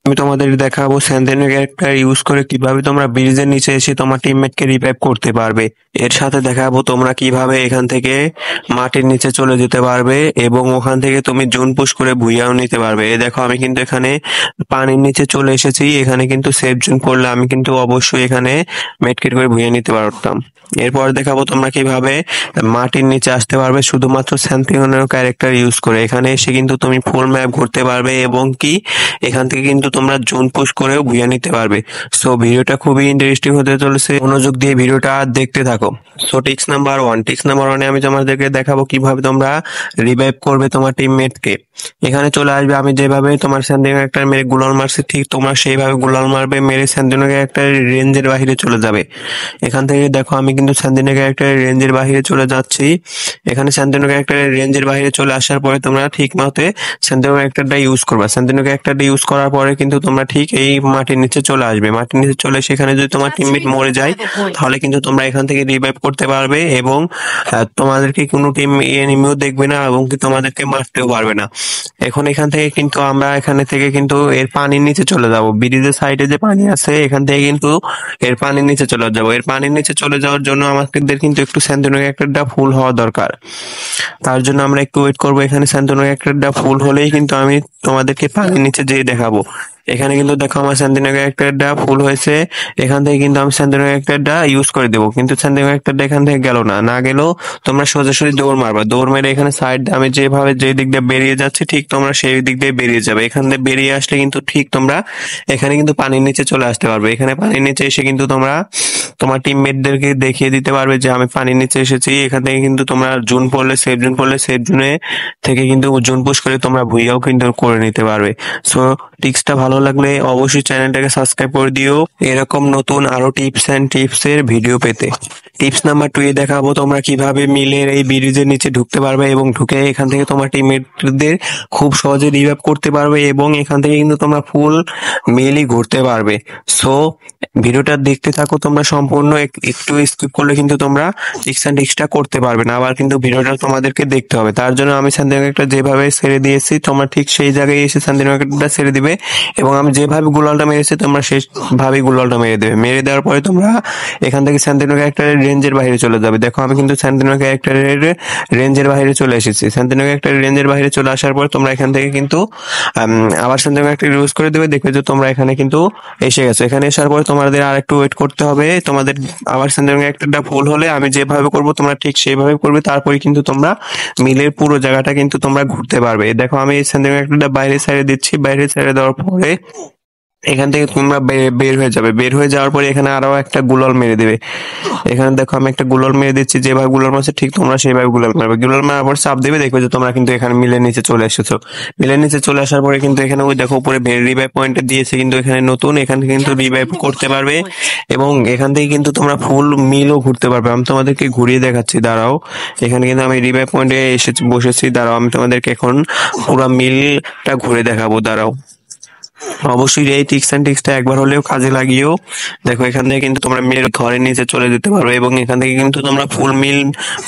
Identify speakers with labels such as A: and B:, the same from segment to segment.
A: আমি তোমাদের দেখাবো স্যান্ডেলের ক্যারেক্টার ইউজ করে কিভাবে তোমরা ব্রিজের নিচে এসে তোমার টিমমেটকে রিভাইভ করতে পারবে। এর সাথে দেখাবো তোমরা কিভাবে এখান থেকে মাটির নিচে চলে যেতে পারবে এবং ওখান থেকে তুমি জোন পুশ করে ভুইয়াও নিতে পারবে। দেখো আমি কিন্তু এখানে পানির নিচে চলে এসেছি, এখানে কিন্তু সেফ জোন পড়লে আমি কিন্তু অবশ্যই এখানে মেডকিট করে ভুইয়া নিতে পারতাম। এরপর দেখাবো তোমরা কিভাবে মাটির নিচে আসতে পারবে শুধুমাত্র স্যান্টিওনের ক্যারেক্টার ইউজ করে। এখানে এসে কিন্তু তুমি ফুল ম্যাপ ঘুরতে পারবে এবং কি এখান থেকে কিন্তু তোমরা জোন পুশ করেও ভুইয়া নিতে পারবে। সো ভিডিওটা খুবই ইন্টারেস্টিং হতে চলেছে, মনোযোগ দিয়ে ভিডিওটা দেখতে থাকো। সো টিপস নাম্বার ওয়ানে আমি তোমাদেরকে দেখাবো কিভাবে তোমরা রিভাইভ করবে তোমার টিমমেটকে। এখানে চলে আসবে, আমি যেভাবে তোমার স্যান্ডিনো একটা মেরে গুলাল মারছি ঠিক তোমরা সেইভাবে গুলাল মারবে, মেরে স্যান্ডিনো একটা রেঞ্জের বাহিরে চলে যাবে। এখান থেকে দেখো আমি কিন্তু স্যান্ডিনো একটা রেঞ্জের বাহিরে চলে যাচ্ছি। এখানে স্যান্ডিনো একটা রেঞ্জের বাহিরে চলে আসার পরে তোমরা ঠিক মতে স্যান্ডিনো ক্যারেক্টারটা ইউজ করবা। স্যান্ডিনো ক্যারেক্টারটা ইউজ করার পরে কিন্তু তোমরা ঠিক এই মাটির নিচে চলে আসবে। মাটির নিচে চলে সেখানে যদি তোমার টিমমেট মরে যায় তাহলে কিন্তু তোমরা এখান থেকে রিভাইভ করতে পারবে এবং তোমাদেরকে কোনো টিম এনিমিও দেখবে না এবং কি তোমাদেরকে মারতেও পারবে না। এখন এখান থেকে কিন্তু আমরা এখানে থেকে কিন্তু এর পানির নিচে চলে যাব। ব্রিজের সাইডে যে পানি আছে এখান থেকে কিন্তু এর পানির নিচে চলে যাব। এর পানির নিচে চলে যাওয়ার জন্য আমাদের কিন্তু একটু স্যান্ডেনো ক্যারেক্টারটা ফুল হওয়া দরকার। তার জন্য আমরা একটু ওয়েট করবো। এখানে স্যান্ডেনো ক্যারেক্টারটা ফুল হলেই কিন্তু আমি তোমাদেরকে পানির নিচে যেয়ে দেখাবো। এখানে কিন্তু দেখো আমার স্যান্ডেনো ক্যারেক্টারটা ফুল হয়েছে। এখান থেকে কিন্তু আমি স্যান্ডেনো ক্যারেক্টারটা ইউজ করে দেবো, কিন্তু স্যান্ডেনো ক্যারেক্টারটা এখান থেকে গেল না। না গেলেও তোমরা সোজাসুজি দৌড় মারবা। দৌড় মেরে এখানে সাইড আমি যেভাবে যে দিক দিয়ে বেরিয়ে যাচ্ছি ঠিক তোমরা সেই দিক দিয়ে বেরিয়ে যাবে। এখান থেকে বেরিয়ে আসলে কিন্তু ঠিক তোমরা এখানে কিন্তু পানির নিচে চলে আসতে পারবে। এখানে পানির নিচে এসে কিন্তু তোমরা তোমার টিমমেটদেরকে দেখিয়ে দিতে পারবে যে আমি পানির নিচে এসেছি। এখান থেকে কিন্তু তোমরা জোন পড়লে সেফ জোনে থেকে কিন্তু জোন পুশ করে তোমরা ভুইয়াও কিন্তু করে নিতে পারবে। সো টিপসটা ভালো লাগলে অবশ্যই চ্যানেলটাকে সাবস্ক্রাইব করে দিও এরকম নতুন আরো টিপসের ভিডিও পেতে। টিপস নাম্বার 2 এ দেখাবো তোমরা কিভাবে মিলের এই ব্রিজের নিচে ঢুকতে পারবে এবং ঢুকে এখান থেকে তোমার টিমমেটদের খুব সহজে রিভাইভ করতে পারবে এবং এখান থেকে কিন্তু তোমরা ফুল মিলই ঘুরতে পারবে। সো ভিডিওটা দেখতে থাকো তোমরা সম্পূর্ণ, একটু স্কিপ করলে কিন্তু তোমরা টিপসটা করতে পারবে না। আবার কিন্তু ভিডিওটা তোমাদেরকে দেখতে হবে। তার জন্য আমি স্যান্ডেনো একটা যেভাবে ছেড়ে দিয়েছি তোমরা ঠিক সেই জায়গায় এসে স্যান্ডেনো একটা ছেড়ে দিবে এবং আমি যেভাবে গুলালটা মেরেছি তোমরা সেভাবেই গুলালটা মেরে দেবে। মেরে দেওয়ার পরে তোমরা এখান থেকে স্যান্ডেনো ক্যারেক্টারের রেঞ্জের বাইরে চলে যাবে। দেখো আমি কিন্তু স্যান্ডেনো ক্যারেক্টারের রেঞ্জের বাইরে চলে এসেছি। স্যান্ডেনো ক্যারেক্টারের রেঞ্জের বাইরে চলে আসার পর তোমরা এখান থেকে কিন্তু আবার স্যান্ডেনো ক্যারেক্টার ইউজ করে দেবে। দেখবে যে তোমরা এখানে কিন্তু এসে গেছো। এখানে আসার পর তোমাদের আর একটু ওয়েট করতে হবে। তোমাদের আবার স্যান্ডেনো ক্যারেক্টারটা ফুল হলে আমি যেভাবে করবো তোমরা ঠিক সেইভাবে করবে। তারপরে কিন্তু তোমরা মিলের পুরো জায়গাটা কিন্তু তোমরা ঘুরতে পারবে। দেখো আমি এই স্যান্ডেনো ক্যারেক্টারটা বাইরে সাইডে দিচ্ছি। বাইরে সাইডে দেওয়ার পরে এখান থেকে তোমরা বের হয়ে যাবে। বের হয়ে যাওয়ার পরে এখানে আরো একটা গুলাল মেরে দেবে। এখানে দেখো আমি একটা গুলাল মেরে দিচ্ছি, যেভাবে গুলাল মারছে ঠিক তোমরা সেইভাবে গুলাল মারবে। গুলাল মারার পর চাপ দেবে, দেখবে যে তোমরা কিন্তু এখানে মিলের নিচে চলে এসেছো। মিলের নিচে চলে আসার পরে কিন্তু এখানে ওই দেখো উপরে রিভাইভ পয়েন্টে দিয়েছে কিন্তু এখানে নতুন, এখান থেকে কিন্তু রিভাইভ করতে পারবে এবং এখান থেকে কিন্তু তোমরা ফুল মিলও ঘুরতে পারবে। আমি তোমাদেরকে ঘুরিয়ে দেখাচ্ছি, দাঁড়াও। এখানে কিন্তু আমি রিভাইভ পয়েন্টে বসেছি, দাঁড়াও আমি তোমাদেরকে এখন পুরো মিলটা ঘুরে দেখাবো, দাঁড়াও। অবশ্যই এই টিপসটা একবার হলেও কাজে লাগিও। দেখো এখান থেকে কিন্তু তোমরা মিলের ঘরের নিচে চলে যেতে পারবে এবং এখান থেকে কিন্তু তোমরা ফুল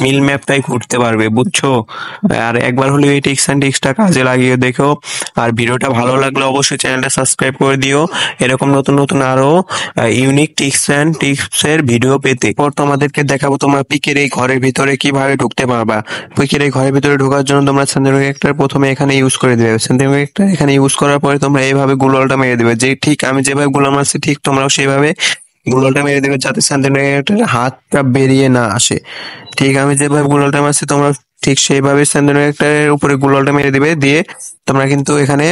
A: মিল ম্যাপটাই ঘুরতে পারবে, বুঝছো? আর একবার হলেও এই টিপসটা কাজে লাগিয়ে দেখো। আর ভিডিওটা ভালো লাগলে অবশ্যই চ্যানেলটা সাবস্ক্রাইব করে দিও এরকম নতুন আরো ইউনিক টিপসের ভিডিও পেতে। পর তোমাদেরকে দেখাবো তোমরা পিকের এই ঘরের ভিতরে কিভাবে ঢুকতে পারবা। পিকের এই ঘরের ভিতরে ঢোকার জন্য তোমরা স্যান্ডেনো ক্যারেক্টার প্রথমে এখানে ইউজ করে দিবে। স্যান্ডেনো ক্যারেক্টার এখানে ইউজ করার পরে তোমরা এইভাবে গুলালটা মেরে দিবে। যে ঠিক আমি যেভাবে গুলাল মারছি ঠিক তোমরাও সেইভাবে গুলালটা মেরে দেবে যাতে স্যান্ডেনো ক্যারেক্টারের হাতটা বেরিয়ে না আসে। ঠিক আমি যেভাবে গুলালটা মারছি তোমরা ঠিক সেইভাবে স্যান্ডেনো ক্যারেক্টারের উপরে গুলালটা মেরে দিবে। দিয়ে তোমরা কিন্তু এখানে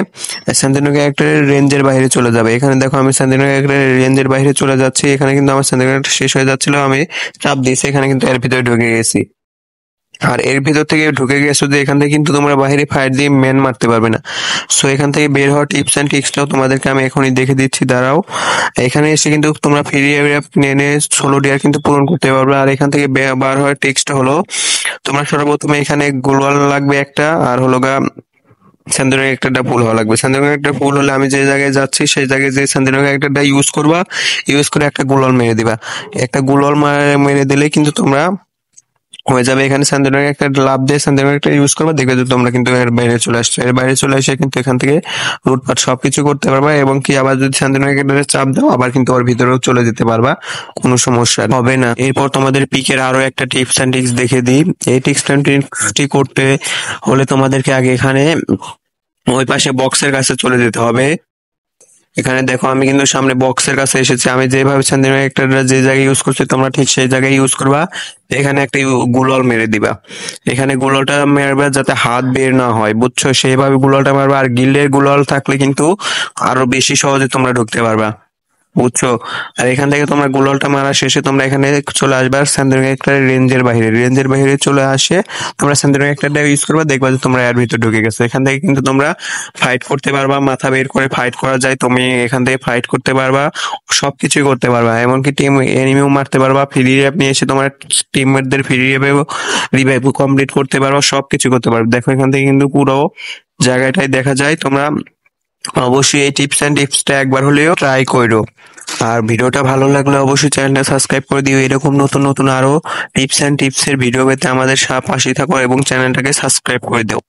A: স্যান্ডেনো ক্যারেক্টারের রেঞ্জের বাইরে চলে যাবে। এখানে দেখো আমি স্যান্ডেনো ক্যারেক্টারের রেঞ্জের বাইরে চলে যাচ্ছি। এখানে কিন্তু আমার স্যান্ডেনো ক্যারেক্টার শেষ হয়ে যাচ্ছিল, আমি চাপ দিয়েছি, এখানে কিন্তু এর ভিতরে ঢুকে গেছি। আর এর ভিতর থেকে ঢুকে গেছো যে এখান থেকে কিন্তু তোমরা বাইরে ফায়ার দিয়ে ম্যান মারতে পারবে না। সো এখান থেকে বের হওয়ার টিপসটাও তোমাদেরকে আমি এখনই দেখে দিচ্ছি, দাঁড়াও। এখানে এসে কিন্তু তোমরা ফ্রি এনে 16 ডিয়ার কিন্তু পূরণ করতে পারবে। আর এখান থেকে বার হওয়ার টিপসটা হলো তোমরা সর্বপ্রথমে এখানে গোলওয়াল লাগবে একটা, আর হলো স্যান্ডেনো একটা ফুল হওয়া লাগবে। স্যান্ডেনো একটা ফুল হলে আমি যে জায়গায় যাচ্ছি সেই জায়গায় যে স্যান্ডেনো একটা ইউজ করবা, ইউজ করে একটা গোলওয়াল মেরে দিবা। একটা গোলওয়াল মেরে দিলে কিন্তু তোমরা হয়ে যাবে। এখানে স্যান্ডেলের একটা লাভ দিয়ে স্যান্ডেলের একটা ইউজ করবে, দেখবে যে তোমরা কিন্তু এর বাইরে চলে আসছো। এর বাইরে চলে এসে কিন্তু এখান থেকে লুটপাট সবকিছু করতে পারবা, এবং কি আবার যদি স্যান্ডেলের একটা চাপ দাও আবার কিন্তু ওর ভিতরেও চলে যেতে পারবা, কোনো সমস্যা হবে না। এরপর তোমাদের পিকের আরো একটা টিপস অ্যান্ড ট্রিক্স দেখে দিই। এই টিপস অ্যান্ড ট্রিক্সটি করতে হলে তোমাদেরকে আগে এখানে ওই পাশে বক্সের কাছে চলে যেতে হবে। এখানে দেখো আমি কিন্তু সামনে বক্সের কাছে এসেছি। আমি যেভাবে স্যান্ডেলের একটা যে জায়গায় ইউজ করছি তোমরা ঠিক সেই জায়গায় ইউজ করবা। এখানে একটা গুলল মেরে দিবা। এখানে গুললটা মারবা যাতে হাত বের না হয়, বুঝছো? সেইভাবে গুললটা মারবা। আর গিল্ডের গুলল থাকলে কিন্তু আরো বেশি সহজে তোমরা ঢুকতে পারবা, বুঝছো? আর এখান থেকে তোমরা গুললটা মারা শেষে তোমরা এখানে চলে আসবে আর স্যান্ডেলের একটা রেঞ্জের বাইরে চলে আসে তোমরা স্যান্ডেলের একটা ইউজ করবা, দেখবা যে তোমরা এর ভিতর ঢুকে গেছো। এখান থেকে কিন্তু তোমরা ফাইট করতে পারবা, মাথা বের করে ফাইট করা যায়, তুমি এখান থেকে ফাইট করতে পারবা, সবকিছুই করতে পারবা। এমনকি টিম এনিমিও মারতে পারবা, ফ্রি রিভাইভ নিয়ে এসে তোমার টিমমেটদের ফ্রি রিভাইভ কমপ্লিট করতে পারবা, সবকিছু করতে পারবে। দেখো এখান থেকে কিন্তু পুরো জায়গাটাই দেখা যায়। তোমরা অবশ্যই এই টিপস অ্যান্ড টিপসটা একবার হলেও ট্রাই করো। আর ভিডিওটা ভালো লাগলে অবশ্যই চ্যানেলটা সাবস্ক্রাইব করে দিও। এরকম নতুন নতুন আরো টিপস অ্যান্ড টিপসের ভিডিও পেতে আমাদের পাশেই থাকো এবং চ্যানেলটাকে সাবস্ক্রাইব করে দিও।